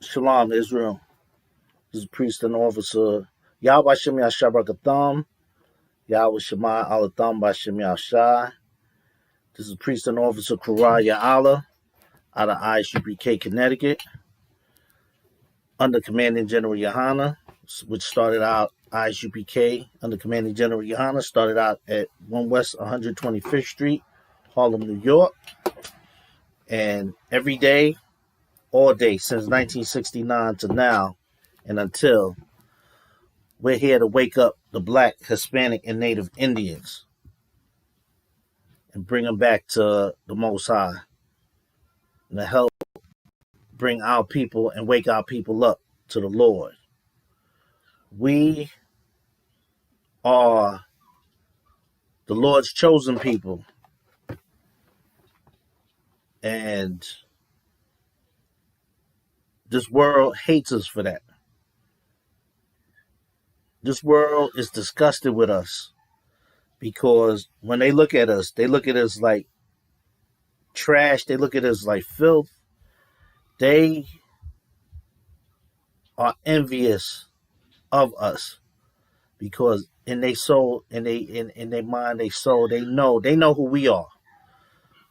Shalom, Israel. This is priest and officer Yahweh Shem Yashabakatham, Yahweh Shema Alatham Bashem Yashai. This is priest and officer Kurah Ya'ala out of ISUPK, Connecticut, under Commanding General Yohana, which started out ISUPK under Commanding General Yohana, started out at 1 West 125th Street, Harlem, New York. And every day, all day, since 1969 to now, and until, we're here to wake up the Black, Hispanic, and Native Indians and bring them back to the Most High and to help bring our people and wake our people up to the Lord. We are the Lord's chosen people, and this world hates us for that. This world is disgusted with us because when they look at us like trash. They look at us like filth. They are envious of us because in their soul, in their mind, their soul, they know who we are.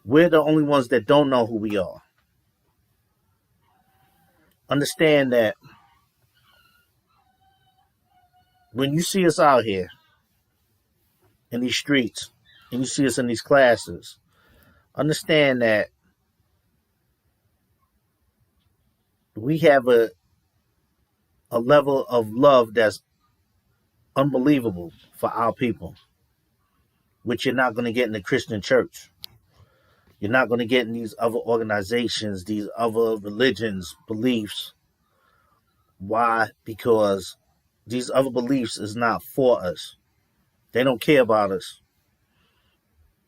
We're the only ones that don't know who we are. Understand that when you see us out here in these streets and you see us in these classes, understand that we have a level of love that's unbelievable for our people, which you're not going to get in the Christian church. You're not going to get in these other organizations, these other religions, beliefs. Why? Because these other beliefs is not for us. They don't care about us.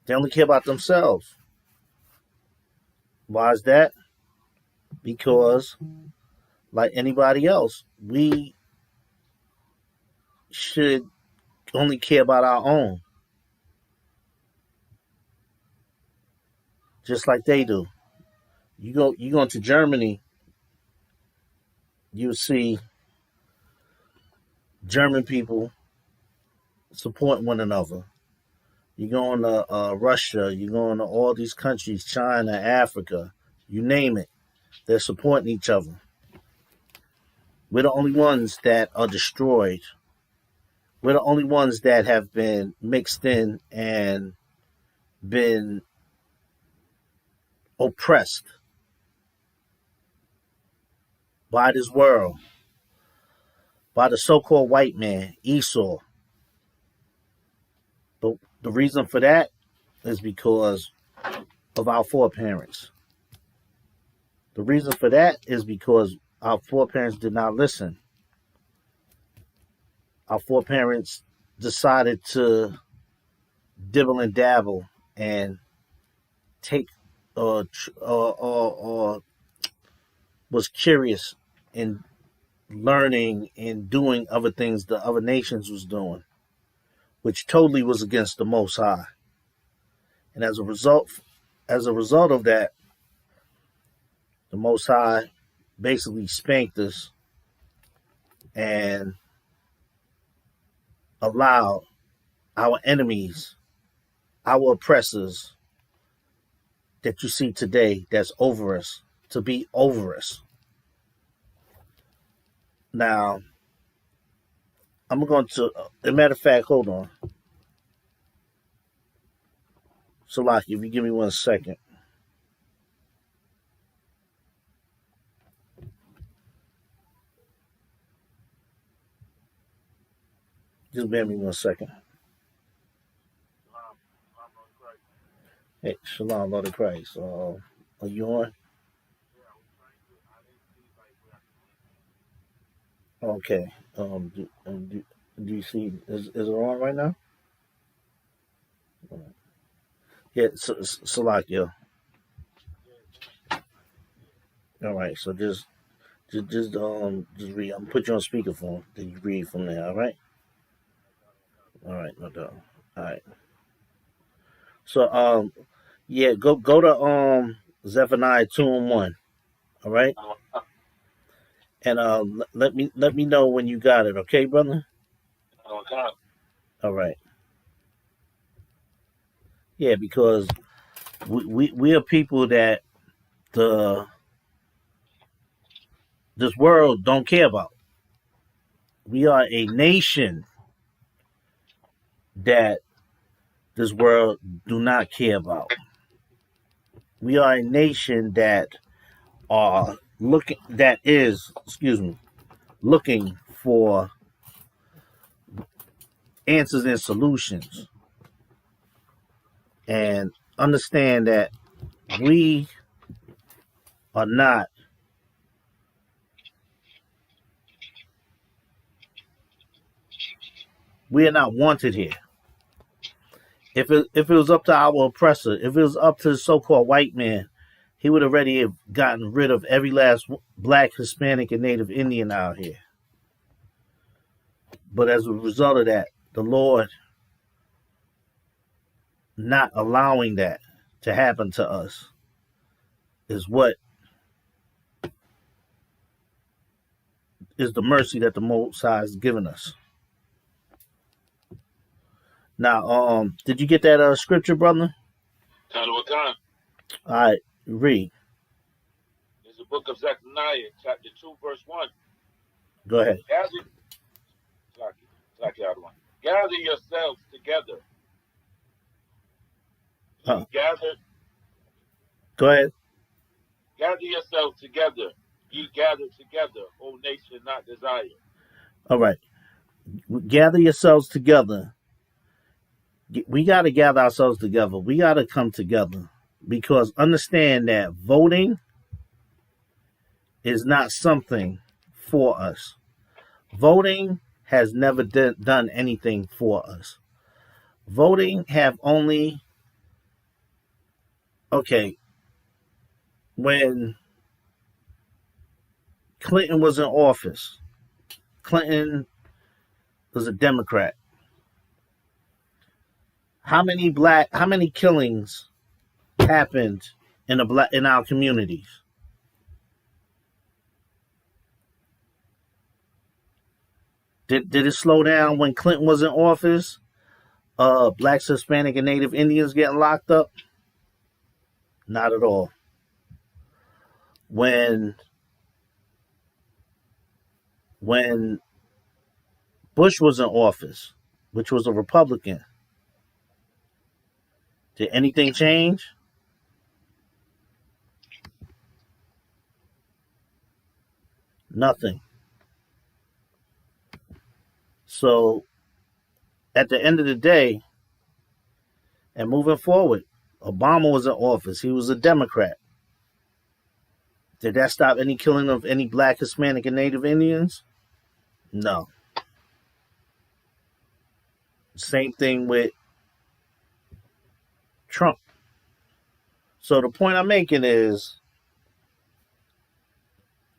They only care about themselves. Why is that? Because, like anybody else, we should only care about our own. Just like they do. You go into Germany, you see German people support one another. You go into Russia, you go into all these countries, China, Africa, you name it. They're supporting each other. We're the only ones that are destroyed. We're the only ones that have been mixed in and been oppressed by this world, by the so-called white man, Esau. But the reason for that is because of our foreparents. The reason for that is because our foreparents did not listen. Our foreparents decided to dibble and dabble and take or was curious in learning and doing other things the other nations was doing, which totally was against the Most High. And as a result of that, the Most High basically spanked us and allowed our enemies, our oppressors that you see today that's over us, to be over us. Now, I'm going to, as a matter of fact, hold on. Salaki, if you give me 1 second. Just bear me 1 second. Hey, Shalom, Lord of Christ. Are you on? Okay. Do you see? Is it on right now? Yeah, Salaki. All right. So just read. I'm gonna put you on speakerphone. Then you read from there. All right. All right. No doubt. All right. So Yeah, go to Zephaniah 2:1. All right, and let me know when you got it. Okay, brother. Okay. All right. Yeah, because we are people that the this world don't care about. We are a nation that this world do not care about. We are a nation that are looking that is, excuse me, looking for answers and solutions, and understand that we are not we are not wanted here. If it was up to our oppressor, if it was up to the so-called white man, he would already have gotten rid of every last black, Hispanic, and Native Indian out here. But as a result of that, the Lord not allowing that to happen to us is what is the mercy that the Most High has given us. Now, did you get that scripture, brother? Tanawakan All right, read. is the book of Zechariah, chapter 2, verse 1. Go ahead. Gather yourselves together. Uh, Gather go ahead. Gather yourselves together. Ye gather together, O nation not desire. All right. Gather yourselves together. We got to gather ourselves together. We got to come together because understand that voting is not something for us. Voting has never done anything for us. Voting have only, okay, when Clinton was in office, Clinton was a Democrat. How many killings happened in our communities? Did it slow down when Clinton was in office? Blacks, Hispanic, and Native Indians getting locked up? Not at all. When when Bush was in office, which was a Republican, did anything change? Nothing. So at the end of the day, and moving forward, Obama was in office. He was a Democrat. Did that stop any killing of any black, Hispanic, and Native Indians? No. Same thing with Trump. So the point I'm making is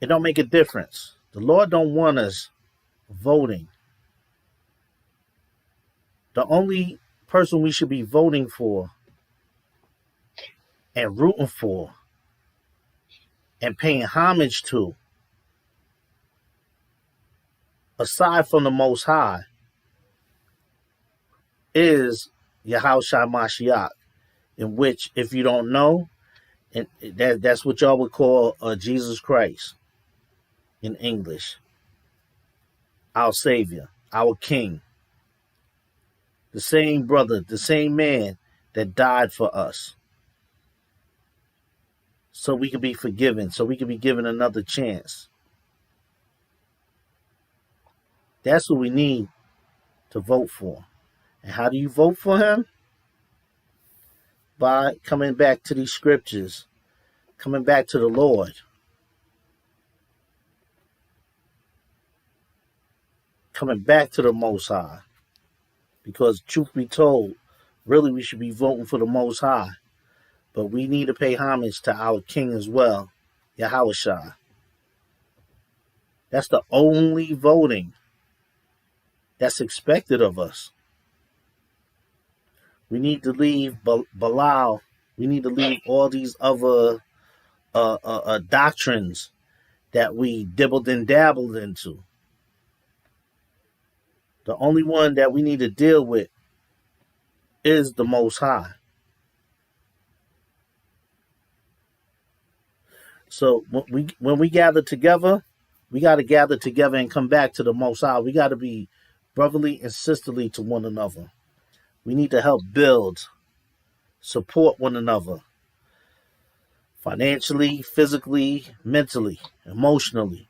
it don't make a difference. The Lord don't want us voting. The only person we should be voting for and rooting for and paying homage to, aside from the Most High, is Yahushua Mashiach, in which, if you don't know, and that's what y'all would call Jesus Christ in English, our Savior, our King, the same brother, the same man that died for us, so we could be forgiven, so we could be given another chance. That's what we need to vote for. And how do you vote for him? By coming back to these scriptures, coming back to the Lord, coming back to the Most High. Because truth be told, really we should be voting for the Most High. But we need to pay homage to our King as well, Yahushua. That's the only voting that's expected of us. We need to leave Bilal We need to leave all these other doctrines that we dibbled and dabbled into. The only one that we need to deal with is the Most High. So when we gather together, we got to gather together and come back to the Most High. We got to be brotherly and sisterly to one another. We need to help build, support one another financially, physically, mentally, emotionally.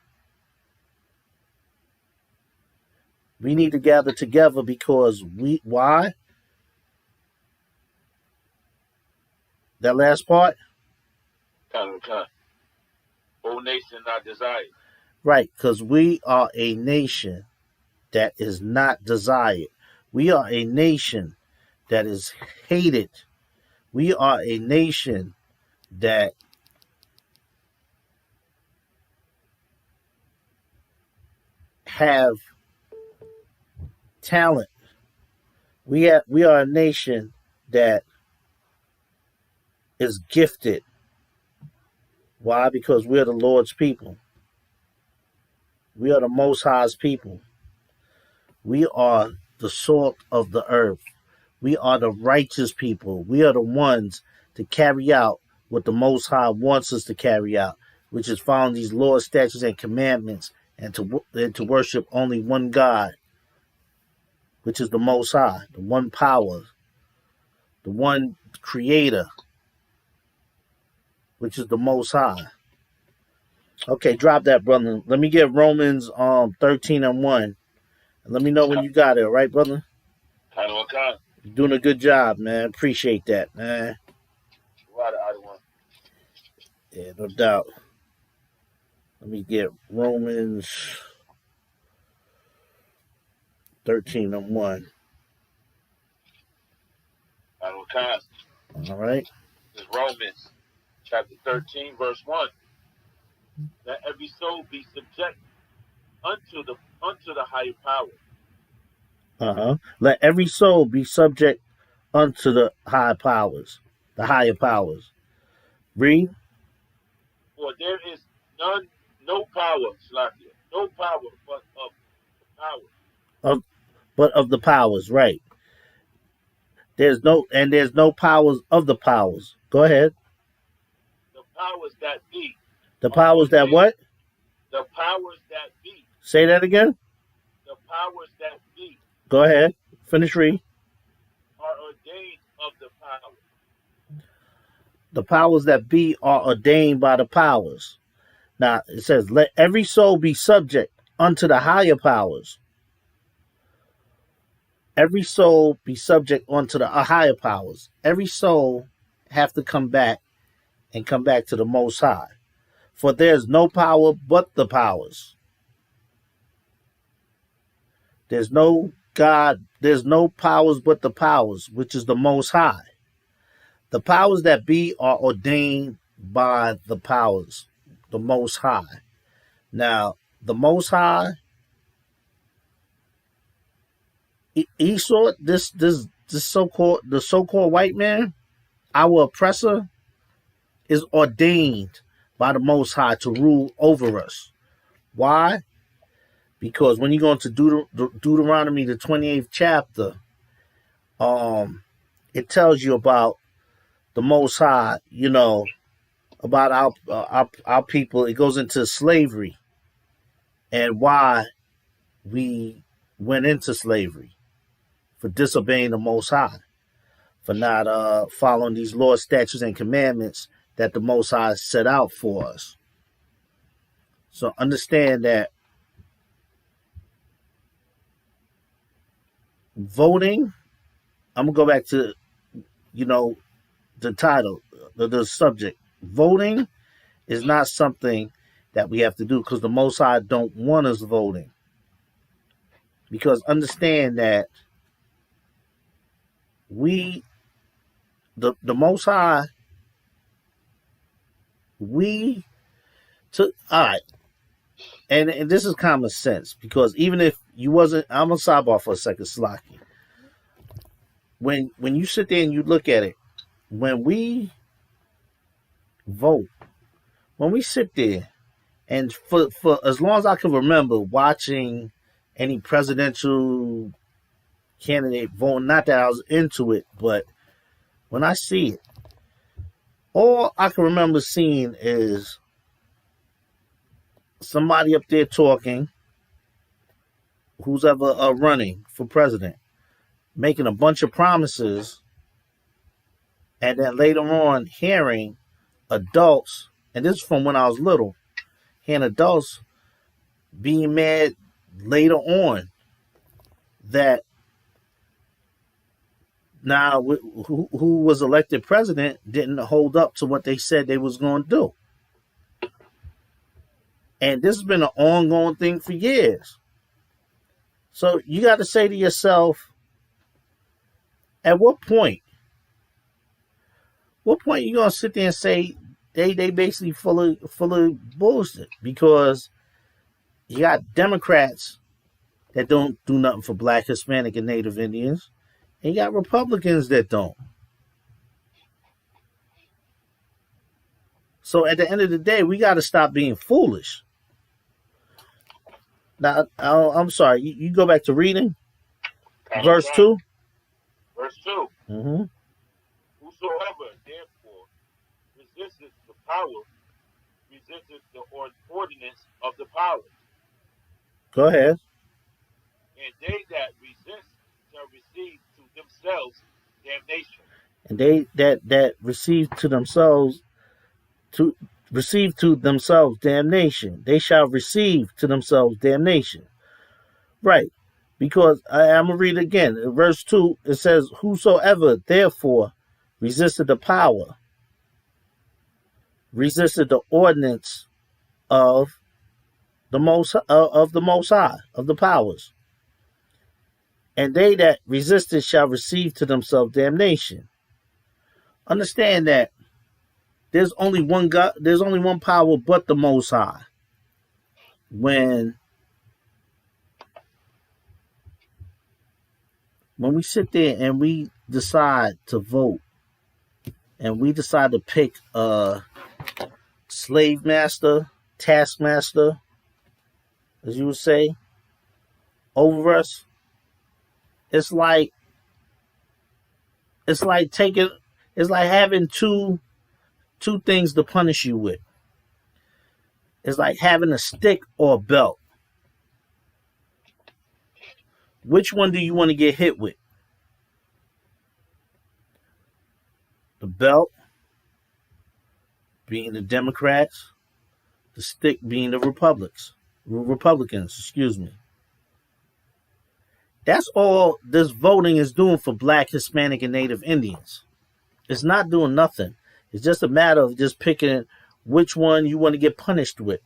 We need to gather together because why? That last part? Kind. Whole nation not desired. Right, because we are a nation that is not desired. We are a nation that is hated. We are a nation that have talent. We are a nation that is gifted. Why? Because we are the Lord's people. We are the Most High's people. We are the salt of the earth. We are the righteous people. We are the ones to carry out what the Most High wants us to carry out, which is following these laws, statutes, and commandments, and to worship only one God, which is the Most High, the one power, the one creator, which is the Most High. Okay, drop that, brother. Let me get Romans 13:1. And let me know when you got it, all right, brother? Kind. You're doing a good job, man. Appreciate that, man. Yeah, no doubt. Let me get Romans 13:1. All right. It's Romans chapter 13, verse 1. Let every soul be subject unto the higher power. Let every soul be subject unto the high powers, the higher powers. Read. For there is no power, Slakia, no power but of the power. But of the powers, right. There's no powers of the powers. Go ahead. The powers that be. The powers that what? The powers that be. Say that again. The powers that be. Go ahead. Finish read. Are ordained of the power. The powers that be are ordained by the powers. Now it says, let every soul be subject unto the higher powers. Every soul be subject unto the higher powers. Every soul have to come back to the Most High. For there's no power but the powers. There's no God, there's no powers but the powers, which is the Most High. The powers that be are ordained by the powers, the Most High. Now, the Most High, he saw this so-called white man, our oppressor, is ordained by the Most High to rule over us. Why? Because when you go into Deuteronomy, the 28th chapter, it tells you about the Most High, about our people. It goes into slavery and why we went into slavery, for disobeying the Most High, for not following these laws, statutes, and commandments that the Most High set out for us. So understand that voting, I'm going to go back to, the title, the subject. Voting is not something that we have to do because the Most High don't want us voting. Because understand that the Most High, we took, all right, and this is common sense, because even if you wasn't, I'm going to sidebar for a second, Slaki. When you sit there and you look at it, when we vote, when we sit there, and for as long as I can remember watching any presidential candidate voting, not that I was into it, but when I see it, all I can remember seeing is somebody up there talking, who's ever running for president, making a bunch of promises, and then later on hearing adults, and this is from when I was little, hearing adults being mad later on that now who was elected president didn't hold up to what they said they was going to do. And this has been an ongoing thing for years. So you got to say to yourself, at what point you gonna sit there and say they basically full of bullshit? Because you got Democrats that don't do nothing for Black, Hispanic, and Native Indians, and you got Republicans that don't. So at the end of the day, we got to stop being foolish. Now, I'm sorry. You go back to reading verse 2. Verse 2. Mm-hmm. Whosoever, therefore, resisteth the power, resisteth the ordinance of the power. Go ahead. And they that resist shall receive to themselves damnation. And they that receive to themselves damnation. They shall receive to themselves damnation. Right. Because I'm going to read it again. In verse 2, it says, whosoever, therefore, resisted the power, resisted the ordinance of the Most High, of the powers. And they that resisted shall receive to themselves damnation. Understand that there's only one God, there's only one power but the Most High. When we sit there and we decide to vote, and we decide to pick a slave master, taskmaster, as you would say, over us, it's like having two things to punish you with. It's like having a stick or a belt. Which one do you want to get hit with? The belt being the Democrats, the stick being the Republicans, excuse me. That's all this voting is doing for Black, Hispanic, and Native Indians. It's not doing nothing. It's just a matter of just picking which one you want to get punished with.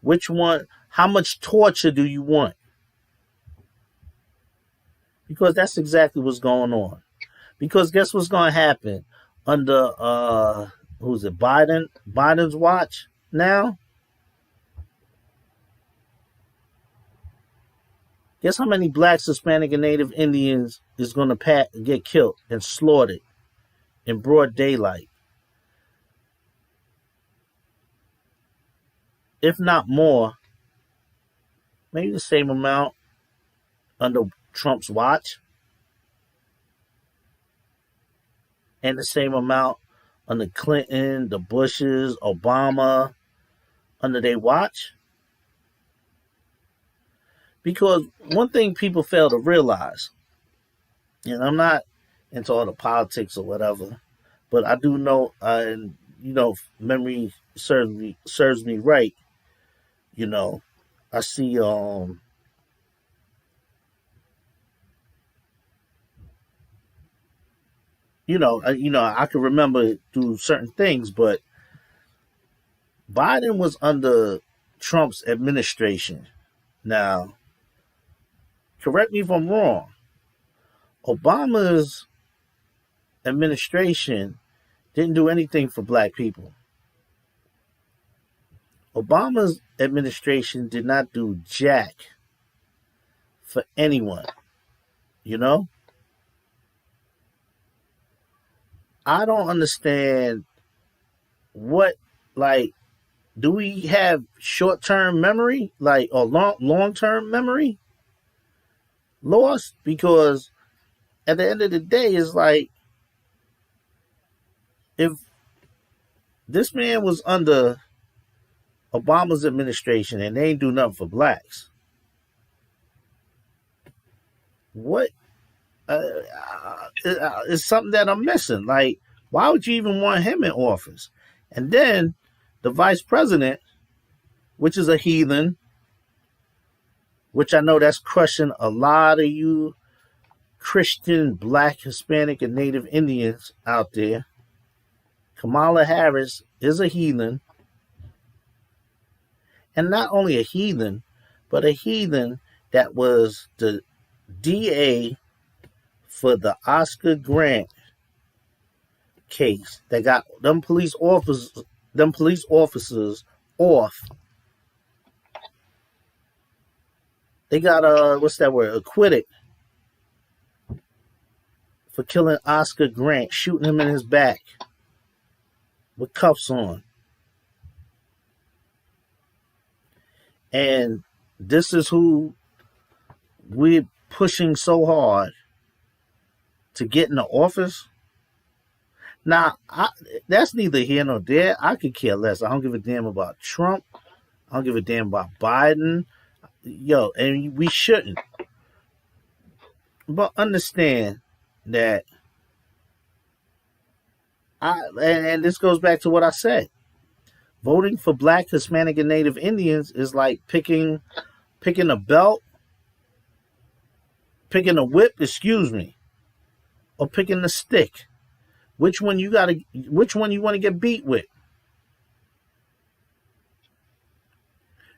Which one, how much torture do you want? Because that's exactly what's going on. Because guess what's going to happen under who's it, Biden's watch now? Guess how many Blacks, Hispanic, and Native Indians is going to get killed and slaughtered in broad daylight? If not more, maybe the same amount under Trump's watch, and the same amount under Clinton, the Bushes, Obama, under their watch. Because one thing people fail to realize, and I'm not into all the politics or whatever, but I do know, and memory serves me right. I see I can remember through certain things, but Biden was under Trump's administration. Now, correct me if I'm wrong. Obama's administration didn't do anything for Black people. Obama's administration did not do jack for anyone. I don't understand what, like, do we have short term memory, like, or long term memory lost? Because at the end of the day, it's like, if this man was under Obama's administration and they ain't do nothing for blacks, what is something that I'm missing? Like, why would you even want him in office? And then the vice president, which is a heathen, which I know that's crushing a lot of you Christian, black, Hispanic, and Native Indians out there. Kamala Harris is a heathen. And not only a heathen, but a heathen that was the DA for the Oscar Grant case that got them police officers off. They got what's that word? Acquitted for killing Oscar Grant, shooting him in his back with cuffs on. And this is who we're pushing so hard to get in the office. Now, that's neither here nor there. I could care less. I don't give a damn about Trump. I don't give a damn about Biden. Yo, and we shouldn't. But understand that and this goes back to what I said. Voting for black, Hispanic, and Native Indians is like picking a belt, picking a whip, or picking a stick. Which one you want to get beat with?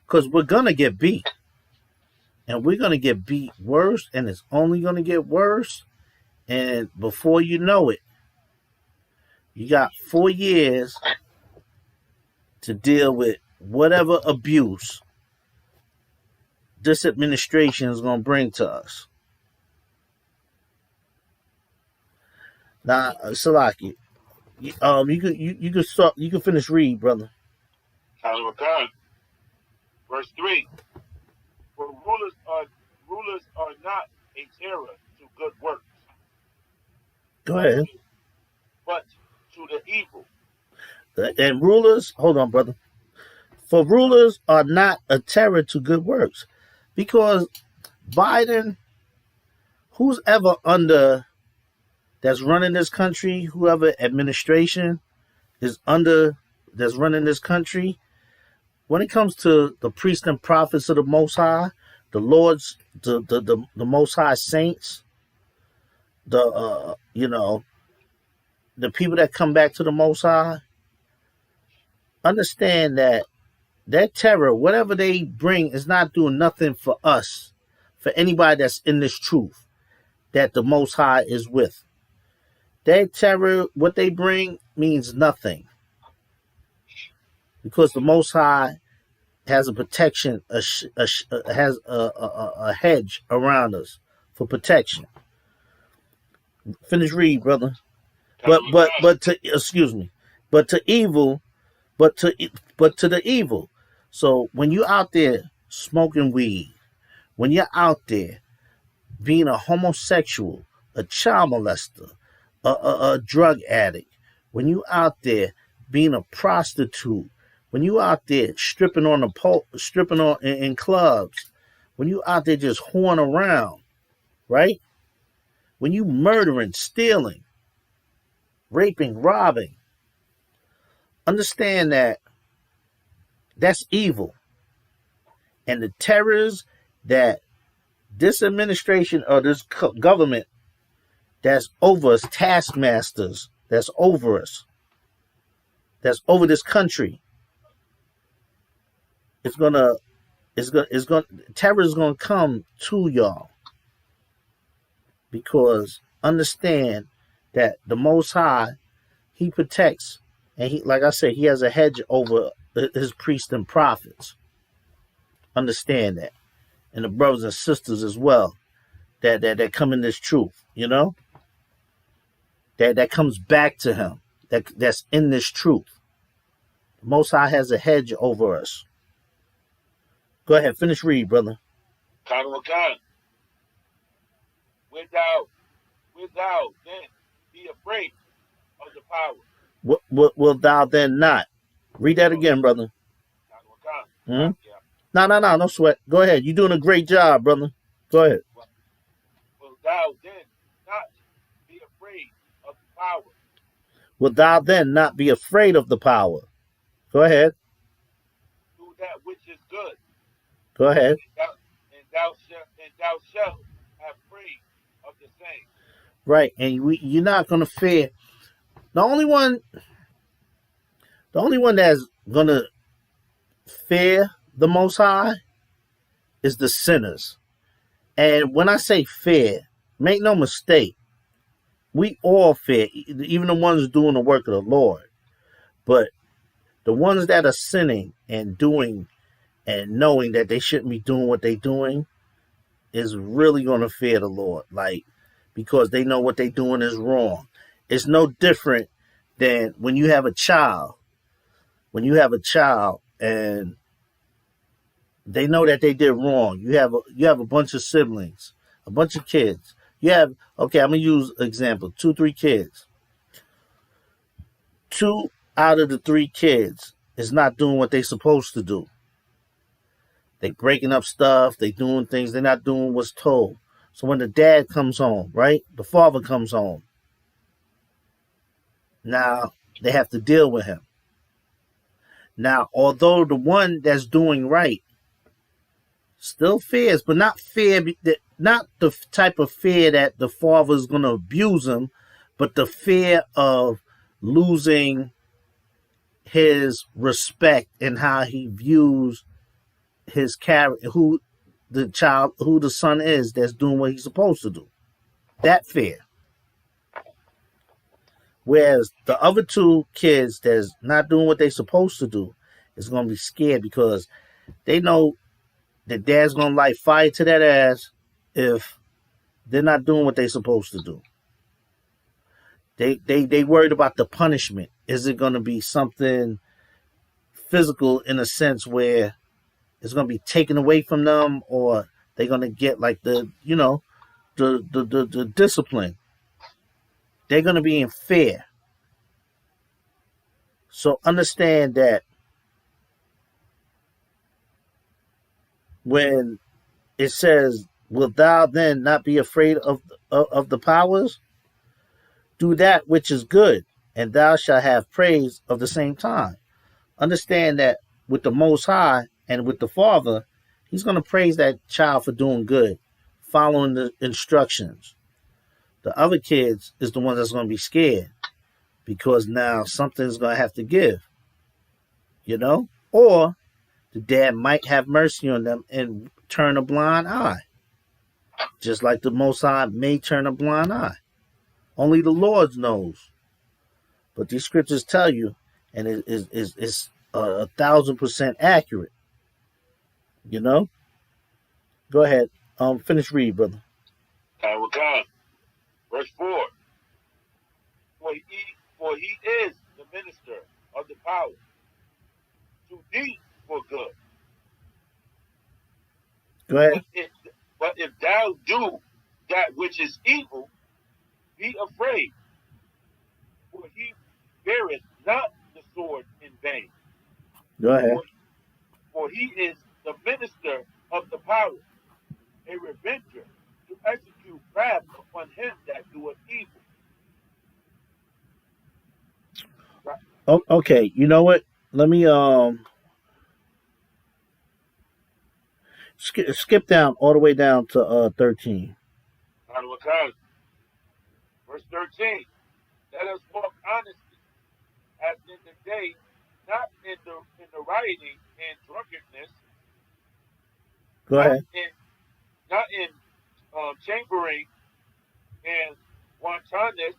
Because we're gonna get beat. And we're gonna get beat worse, and it's only gonna get worse. And before you know it, you got 4 years to deal with whatever abuse this administration is going to bring to us. Now, Salaki, you can start. You can finish read, brother. Verse 3. For rulers are not a terror to good works. Go ahead. But to the evil. And rulers, hold on, brother. For rulers are not a terror to good works. Because Biden, who's ever under, that's running this country, whoever administration is under that's running this country, when it comes to the priests and prophets of the Most High, the Lord's, the Most High saints, the people that come back to the Most High, understand that terror, whatever they bring, is not doing nothing for us, for anybody that's in this truth that the Most High is with. That terror, what they bring, means nothing. Because the Most High has a protection, has a hedge around us for protection. Finish read, brother. But to evil, but to the evil. So when you're out there smoking weed, when you're out there being a homosexual, a child molester, a drug addict, when you out there being a prostitute, when you out there stripping on in clubs, when you out there just whoring around, right? When you murdering, stealing, raping, robbing, understand that that's evil. And the terrors that this administration or this government that's over us, taskmasters that's over us, that's over this country, terror is gonna come to y'all. Because understand that the Most High, He protects, and He, like I said, He has a hedge over His priests and prophets. Understand that, and the brothers and sisters as well that come in this truth. that comes back to him, that's in this truth. The Most High has a hedge over us. Go ahead, finish read, brother. Khan, without then be afraid of the power. What will thou then not? Read that Oh, again, brother. Khan, Hmm? yeah. No sweat. Go ahead. You're doing a great job, brother. Go ahead. Will thou then not be afraid of the power? Will thou then not be afraid of the power? Go ahead. Do that which is good, Go ahead. and thou shalt have praise of the same. Right, and you're not gonna fear. The only one, the only one that's gonna fear the Most High is the sinners. And when I say fear, make no mistake, we all fear, even the ones doing the work of the Lord. But the ones that are sinning and doing and knowing that they shouldn't be doing what they're doing is really going to fear the Lord, like, because they know what they're doing is wrong. It's no different than when you have a child. When you have a child and they know that they did wrong, you have a bunch of siblings, a bunch of kids. You have, okay, I'm gonna use example, 2, 3 kids. 2 out of the 3 kids is not doing what they're supposed to do. They breaking up stuff. They doing things. They're not doing what's told. So when the dad comes home, right? The father comes home. Now they have to deal with him. Now, although the one that's doing right still fears, but not fear, not the type of fear that the father is going to abuse him, but the fear of losing his respect and how he views his character, who the son is that's doing what he's supposed to do. That fear. Whereas the other 2 kids that's not doing what they're supposed to do is going to be scared because they know that dad's going to light fire to that ass if they're not doing what they're supposed to do. They worried about the punishment. Is it going to be something physical in a sense where it's going to be taken away from them, or they're going to get like the discipline? They're going to be in fear. So understand that when it says, "Wilt thou then not be afraid of the powers? Do that which is good, and thou shalt have praise of the same time." Understand that with the Most High and with the Father, He's going to praise that child for doing good, following the instructions. The other kids is the ones that's going to be scared because now something's going to have to give, or the dad might have mercy on them and turn a blind eye, just like the Most High may turn a blind eye. Only the Lord knows. But these scriptures tell you, and it's 1,000% accurate. You know. Go ahead. Finish read, brother. Khan, verse 4. For he, for he is the minister of the power to thee for good. Go ahead. But if thou do that which is evil, be afraid, for he beareth not the sword in vain. Go ahead. For he is the minister of the power, a revenger to execute wrath upon him that doeth evil. Right. Oh, okay. You know what? Let me skip down all the way down to 13. Verse 13. Let us walk honestly, as in the day, not in the rioting and drunkenness, Go not ahead. in not in chambering and wantonness,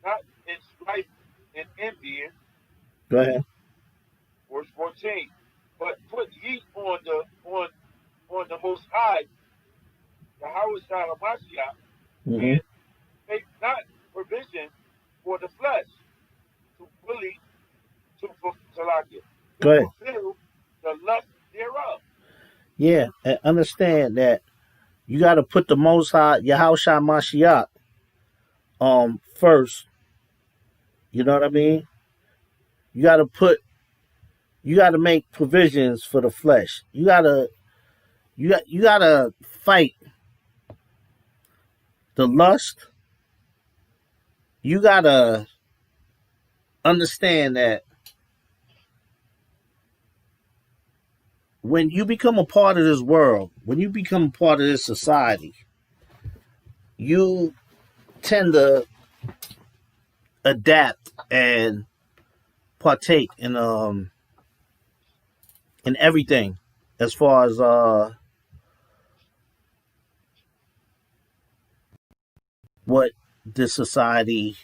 not in strife and envying. Go ahead. Verse 14. But put ye on the Most High, Yahweh Shai Hamashiach, Mm-hmm. and make not provision Salakia, to Go ahead. fulfill the lust thereof. Yeah, and understand that you got to put the Most High Yahushua Mashiach first. You know what I mean? You got to put you got to make provisions for the flesh. You got to fight the lust. You got to understand that when you become a part of this world, when you become a part of this society, you tend to adapt and partake in everything as far as what this society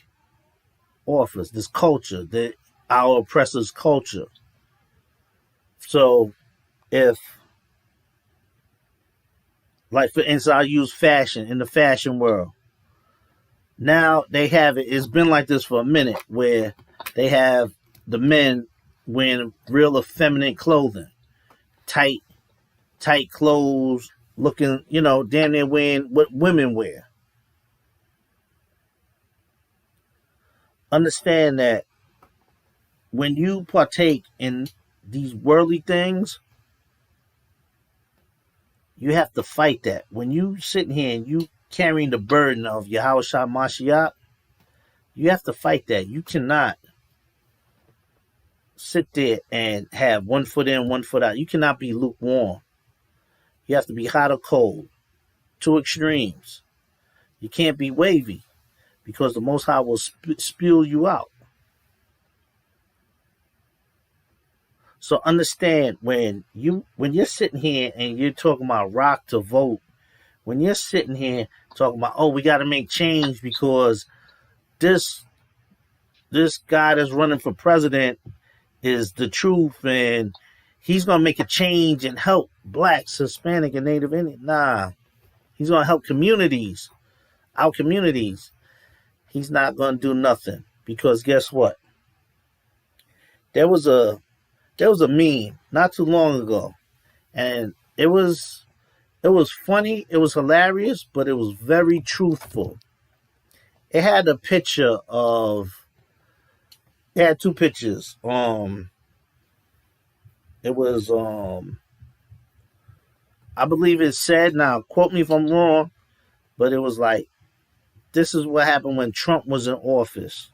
offers, this culture, our oppressors' culture. So if, like for instance, I use fashion in the fashion world. Now they have it. It's been like this for a minute, where they have the men wearing real effeminate clothing, tight, tight clothes, looking, damn near wearing what women wear. Understand that when you partake in these worldly things, you have to fight that. When you sitting here and you carrying the burden of Yahweh Shah Mashiach, you have to fight that. You cannot sit there and have one foot in, one foot out. You cannot be lukewarm. You have to be hot or cold. Two extremes. You can't be wavy, because the Most High will spew you out. So understand, when you're sitting here and you're talking about rock to vote, when you're sitting here talking about, oh, we got to make change because this guy that's running for president is the truth and he's gonna make a change and help blacks, Hispanic, and Native Indian. Nah, he's gonna help communities, our communities. He's not gonna do nothing, because guess what? There was a meme not too long ago, and it was funny, it was hilarious, but it was very truthful. It had a picture of It had two pictures. It was I believe it said, now quote me if I'm wrong, but it was like, this is what happened when Trump was in office.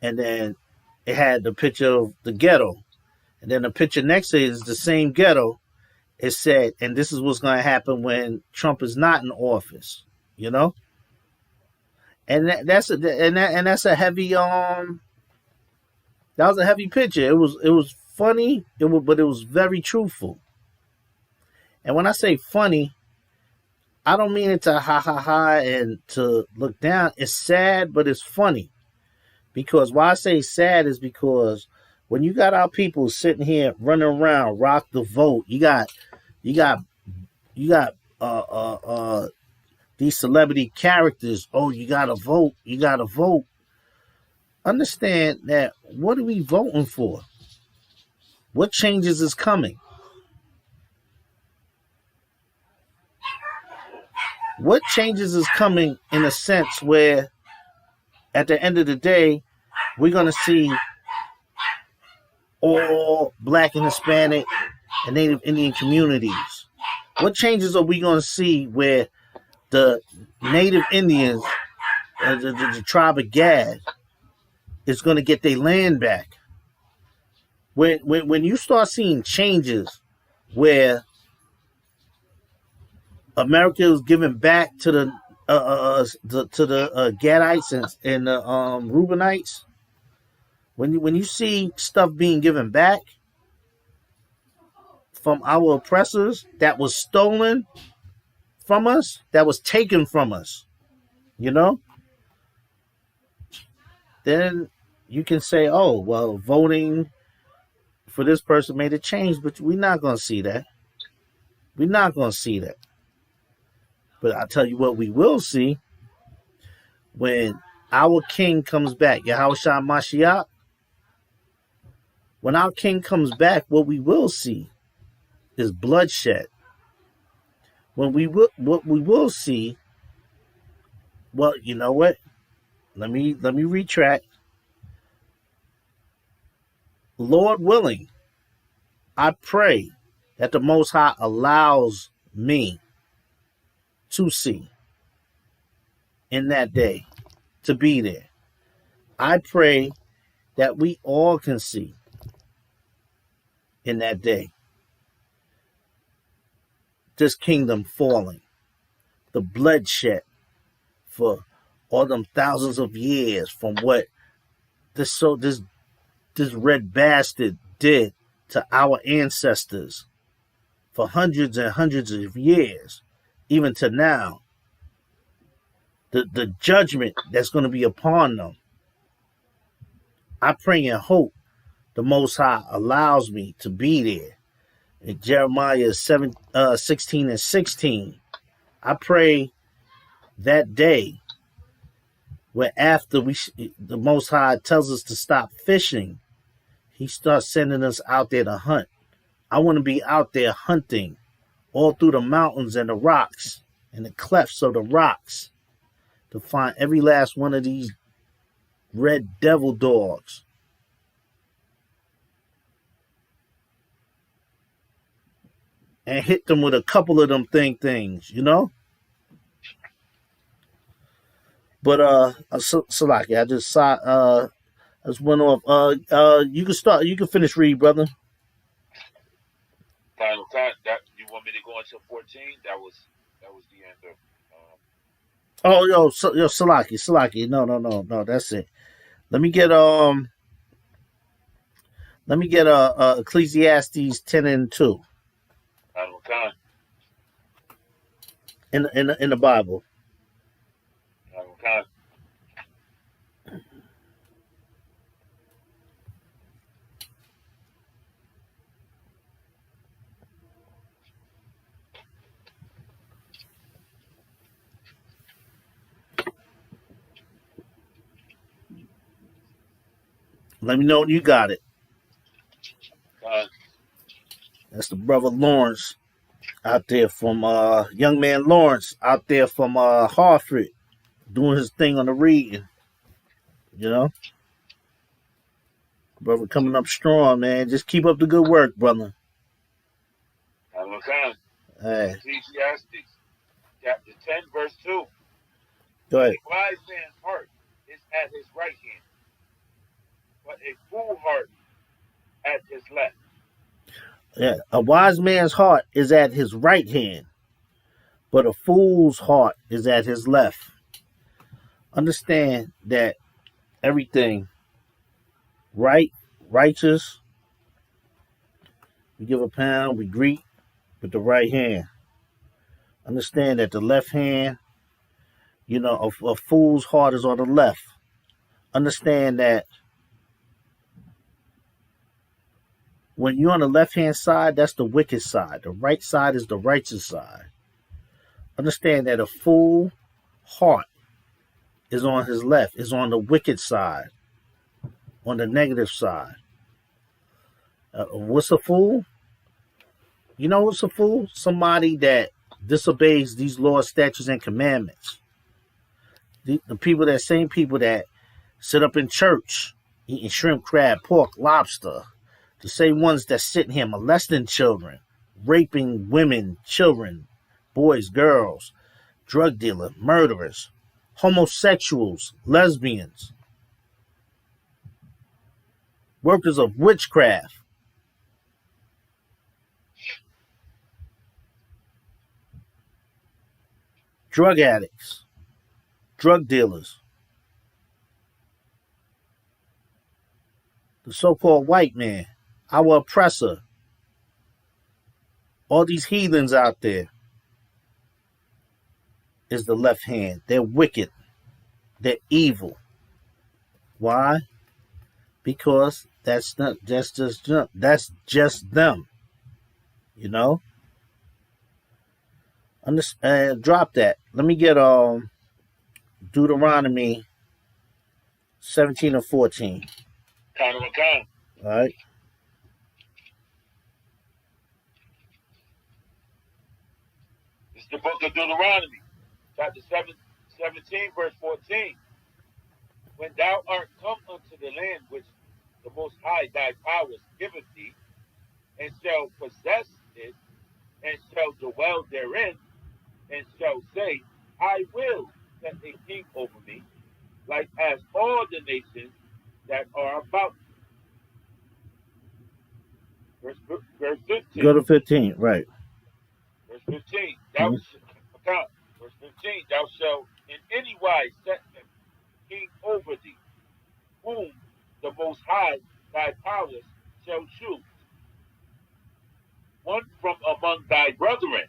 And then it had the picture of the ghetto. And then the picture next to it is the same ghetto. It said, and this is what's going to happen when Trump is not in office, you know? And that's a heavy that was a heavy picture. It was funny, but it was very truthful. And when I say funny, I don't mean it to ha ha ha and to look down. It's sad, but it's funny. Because why I say sad is because when you got our people sitting here running around, rock the vote, you got these celebrity characters. Oh, you gotta vote, you gotta vote. Understand that, what are we voting for? What changes is coming? What changes is coming, in a sense where at the end of the day, we're going to see all black and Hispanic and Native Indian communities? What changes are we going to see where the Native Indians, the tribe of Gad, is going to get their land back? When you start seeing changes where America is giving back to the Gadites and the Reubenites, when you see stuff being given back from our oppressors that was stolen from us, that was taken from us, then you can say, oh, well, voting for this person made a change, but we're not going to see that. We're not going to see that. But I'll tell you what we will see: when our king comes back, Yahushua Mashiach, When our king comes back, what we will see is bloodshed. What we will see, well, you know what? Let me retract. Lord willing, I pray that the Most High allows me to see in that day, to be there. I pray that we all can see in that day this kingdom falling, the bloodshed for all them thousands of years from what this red bastard did to our ancestors for hundreds and hundreds of years, even to now. The judgment that's going to be upon them. I pray and hope the Most High allows me to be there. In Jeremiah 16 and 16, I pray that day where after the Most High tells us to stop fishing, he starts sending us out there to hunt. I want to be out there hunting all through the mountains and the rocks and the clefts of the rocks to find every last one of these red devil dogs. And hit them with a couple of them things, you know? But Salaki, I just went off. You can start. You can finish read, brother. Final time. That you want me to go into 14? That was the end of. Oh, yo, Salaki. No. That's it. Let me get Ecclesiastes 10 and 2 Final time. in the Bible. Final time. Let me know when you got it. Time. That's the brother Lawrence out there from young man Lawrence out there from Hartford doing his thing on the reading. You know? Brother coming up strong, man. Just keep up the good work, brother. Final time. Hey. Ecclesiastes chapter 10, verse 2. Go ahead. A wise man's heart is at his right hand, but a fool heart at his left. Yeah, a wise man's heart is at his right hand, but a fool's heart is at his left. Understand that everything righteous, we give a pound, we greet with the right hand. Understand that the left hand, a fool's heart is on the left. Understand that when you're on the left-hand side, that's the wicked side. The right side is the righteous side. Understand that a fool heart is on his left, is on the wicked side, on the negative side. What's a fool? You know what's a fool? Somebody that disobeys these laws, statutes, and commandments. The same people that sit up in church eating shrimp, crab, pork, lobster. The same ones that sit here molesting children, raping women, children, boys, girls, drug dealers, murderers, homosexuals, lesbians, workers of witchcraft, drug addicts, drug dealers, the so-called white man, our oppressor, all these heathens out there is the left hand. They're wicked. They're evil. Why? Because that's just them. You know? Drop that. Let me get Deuteronomy 17 and 14. Time. All right. the book of Deuteronomy, chapter 17, verse 14. When thou art come unto the land which the Most High thy powers giveth thee, and shall possess it, and shall dwell therein, and shall say, I will set a king over me, like as all the nations that are about me. Verse Go 15. to 15, right. Verse 15. Mhm. Verse 15. Thou shalt in any wise set a king over thee, whom the Most High thy powers shall choose. One from among thy brethren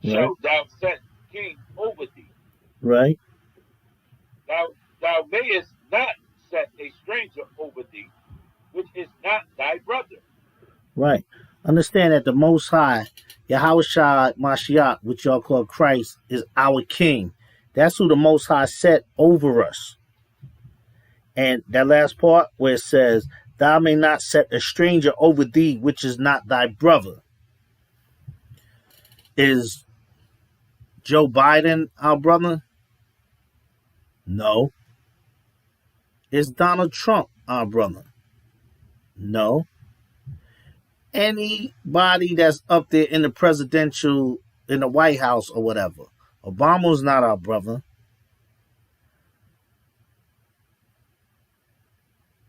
Right, shalt thou set king over thee. right, Thou mayest not set a stranger over thee, which is not thy brother. right. Understand that the Most High, Yahweh Shai Mashiach, which y'all call Christ, is our King. That's who the Most High set over us. And that last part where it says, thou may not set a stranger over thee, which is not thy brother. Is Joe Biden our brother? No. Is Donald Trump our brother? No. Anybody that's up there in in the White House or whatever. Obama's not our brother.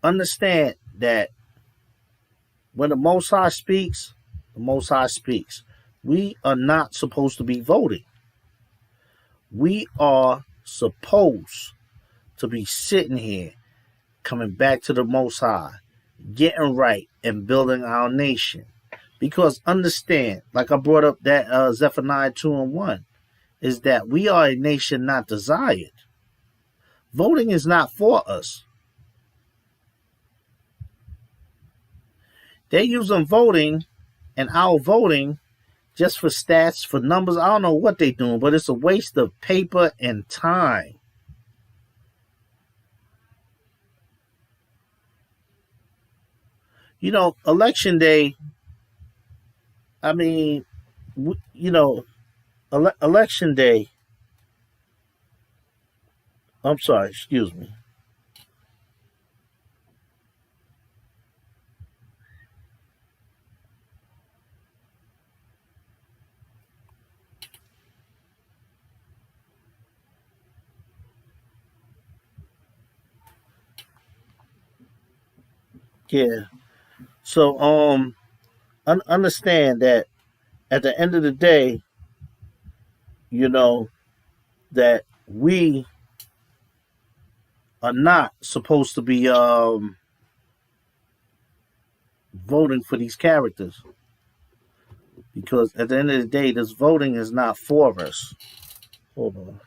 Understand that when the Most High speaks, the Most High speaks. We are not supposed to be voting. We are supposed to be sitting here, coming back to the Most High, getting right and building our nation. Because understand, like I brought up that Zephaniah 2 and 1, is that we are a nation not desired. Voting is not for us. They're using voting and our voting just for stats, for numbers. I don't know what they're doing, but it's a waste of paper and time. You know, election day, I mean, you know, election day, I'm sorry, excuse me. Yeah. So, understand that at the end of the day, you know, that we are not supposed to be voting for these characters, because at the end of the day, this voting is not for us. Hold on.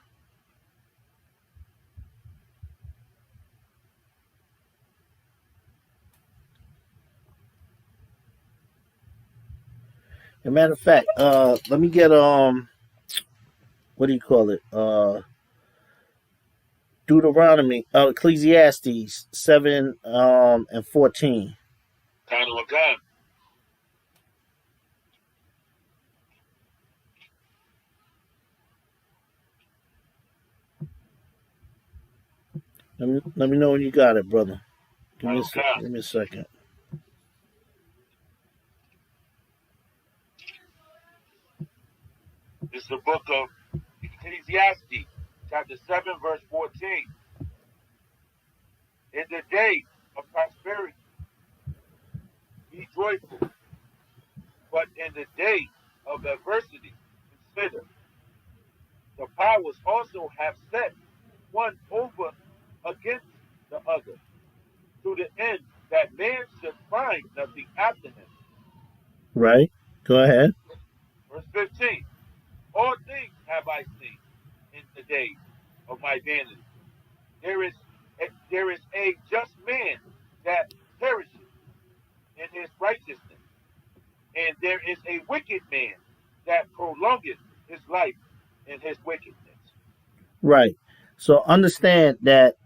As a matter of fact, let me get what do you call it? Deuteronomy, Ecclesiastes 7 and 14. Kind of a gun. Let me know when you got it, brother. Kind of a gun. Give me a second. This is the book of Ecclesiastes, chapter 7, verse 14. In the day of prosperity, be joyful, but in the day of adversity, consider. The powers also have set one over against the other, to the end that man should find nothing after him. Right. Go ahead. Verse 15. All things have I seen in the days of my vanity. There is a just man that perishes in his righteousness, and there is a wicked man that prolongeth his life in his wickedness. Right. So understand that,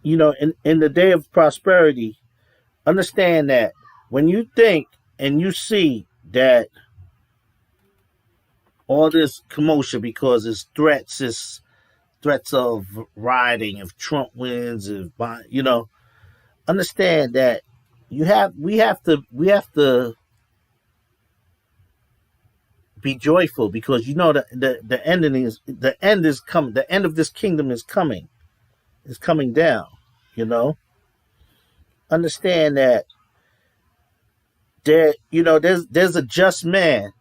you know, in the day of prosperity, understand that when you think and you see that all this commotion because it's threats of rioting if Trump wins, if you know, understand that we have to be joyful because you know the end is coming. The end of this kingdom is coming down. You know, understand that there's a just man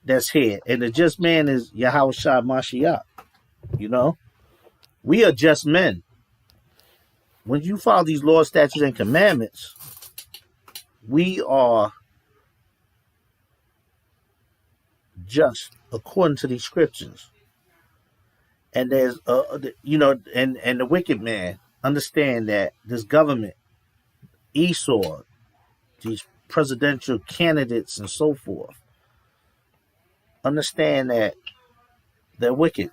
that's here, and the just man is Yahweh Shai Mashiach. You know, we are just men. When you follow these laws, statutes, and commandments, we are just according to these scriptures. And there's and the wicked man understand that this government, Esau, these presidential candidates and so forth, understand that they're wicked.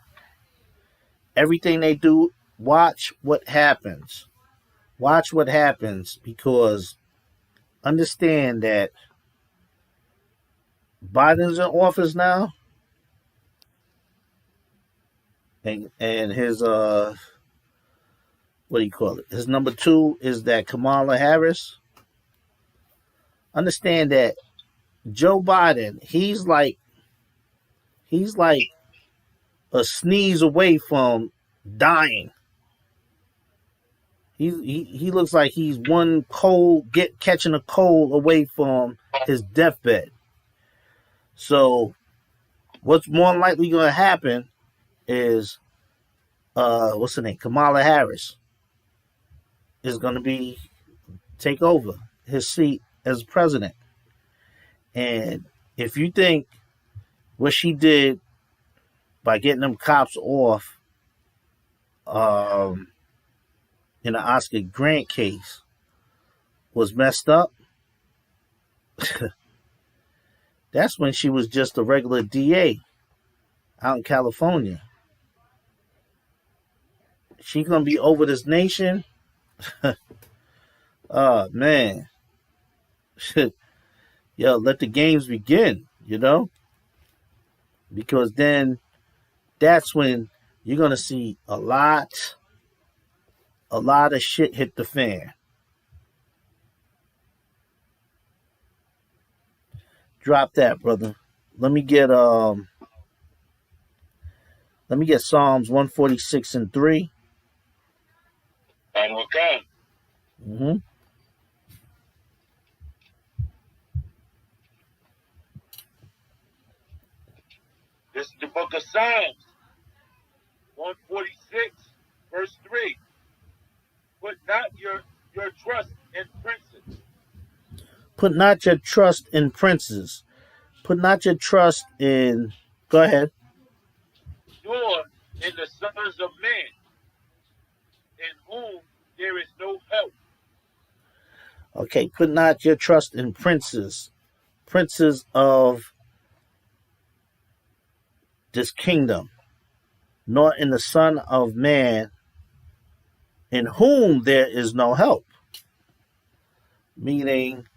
Everything they do, watch what happens. Watch what happens because understand that Biden's in office now, and his what do you call it? His number two is that Kamala Harris. Understand that Joe Biden, he's like a sneeze away from dying. He looks like he's one catching a cold away from his deathbed. So what's more likely going to happen is what's her name? Kamala Harris is going to take over his seat as president. And if you think what she did by getting them cops off in the Oscar Grant case was messed up, that's when she was just a regular DA out in California. She gonna be over this nation. Oh man. Yo, let the games begin, you know? Because then that's when you're gonna see a lot of shit hit the fan. Drop that, brother. Let me get Psalms 146:3. And okay. Mm-hmm. This is the book of Psalms, 146, verse 3. Put not your trust in princes. Put not your trust in princes. Put not your trust in. Go ahead. Nor in the sons of men, in whom there is no help. Okay, put not your trust in princes of this kingdom, nor in the Son of Man, in whom there is no help. Meaning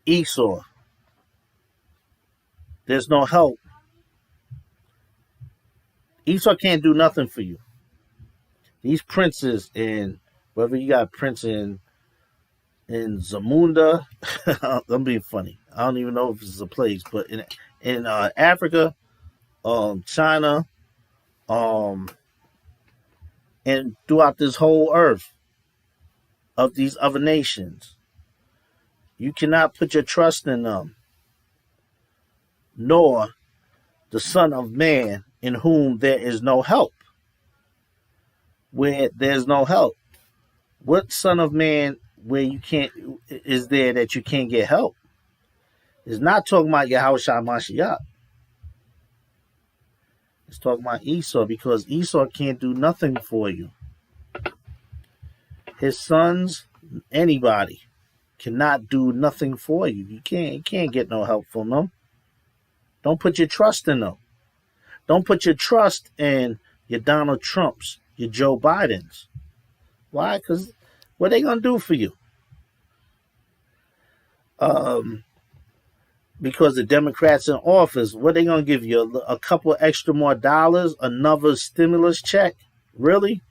Esau. There's no help. Esau can't do nothing for you. These princes in, whether you got prince in Zamunda, I'm being funny. I don't even know if it's a place, but in Africa, China, and throughout this whole earth of these other nations, you cannot put your trust in them, nor the Son of Man, in whom there is no help. Where there's no help, what Son of Man where you can't is there that you can't get help? It's not talking about Yahweh Shai Mashiach. It's talking about Esau, because Esau can't do nothing for you. His sons, anybody, cannot do nothing for you. You can't get no help from them. Don't put your trust in them. Don't put your trust in your Donald Trumps, your Joe Bidens. Why? Because what are they going to do for you? because the Democrats in office, what they gonna give you? A couple extra more dollars, another stimulus check? Really?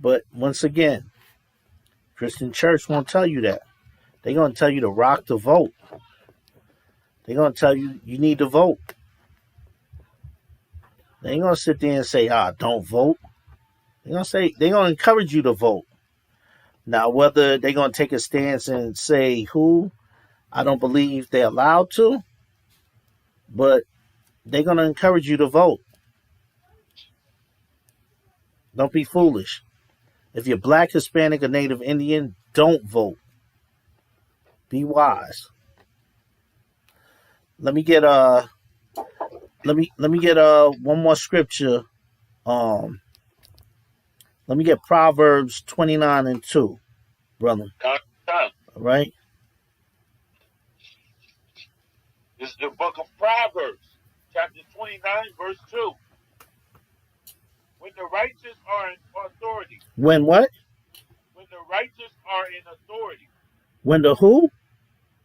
But once again, Christian church won't tell you that. They're gonna tell you to rock the vote. They're gonna tell you you need to vote. They ain't gonna sit there and say, don't vote. They're gonna encourage you to vote. Now, whether they're gonna take a stance and say who, I don't believe they're allowed to, but they're gonna encourage you to vote. Don't be foolish. If you're black, Hispanic, or Native Indian, don't vote. Be wise. Let me get one more scripture. Let me get Proverbs 29:2, brother. All right? This is the book of Proverbs, chapter 29, verse 2. When the righteous are in authority. When what? When the righteous are in authority. When the who?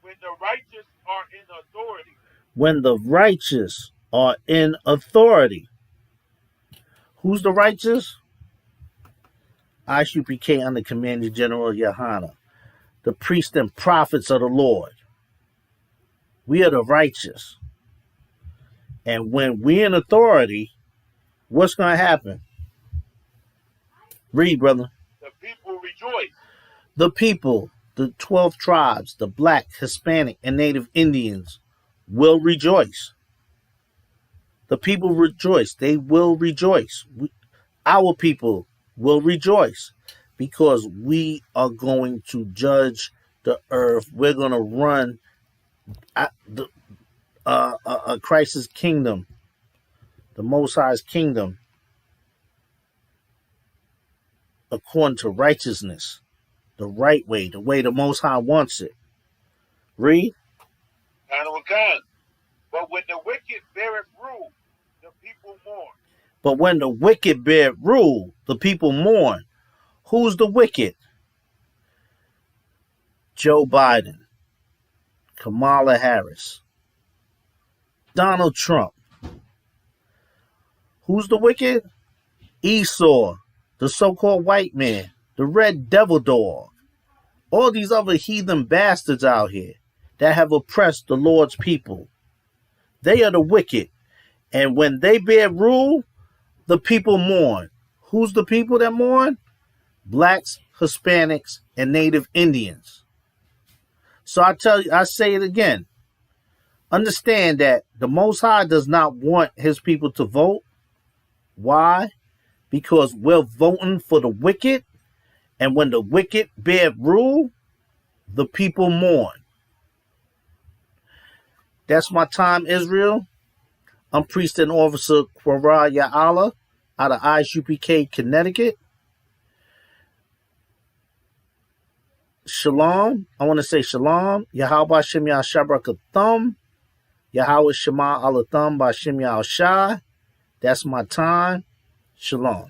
When the righteous are in authority. When the righteous are in authority. Who's the righteous? ISUPK under Commander General Yohana, the priests and prophets of the Lord. We are the righteous. And when we're in authority, what's going to happen? Read, brother. The people rejoice. The people, the 12 tribes, the black, Hispanic, and Native Indians will rejoice. The people rejoice. They will rejoice. Our people will rejoice because we are going to judge the earth. We're going to run Christ's kingdom, the Most High's kingdom, according to righteousness, the right way, the way the Most High wants it. Read. But when the wicked beareth rule, the people mourn. But when the wicked bear rule, the people mourn. Who's the wicked? Joe Biden, Kamala Harris, Donald Trump. Who's the wicked? Esau, the so-called white man, the red devil dog. All these other heathen bastards out here that have oppressed the Lord's people. They are the wicked. And when they bear rule, the people mourn. Who's the people that mourn? Blacks, Hispanics, and Native Indians. So I say it again. Understand that the Most High does not want his people to vote. Why? Because we're voting for the wicked. And when the wicked bear rule, the people mourn. That's my time, Israel. I'm Priest and Officer Quara Ya'ala out of ISUPK, Connecticut. Shalom. I want to say shalom. Yahweh Shem Yahshabrakathum. Yahweh Shema Alathum Bashim Yahshai. That's my time. Shalom.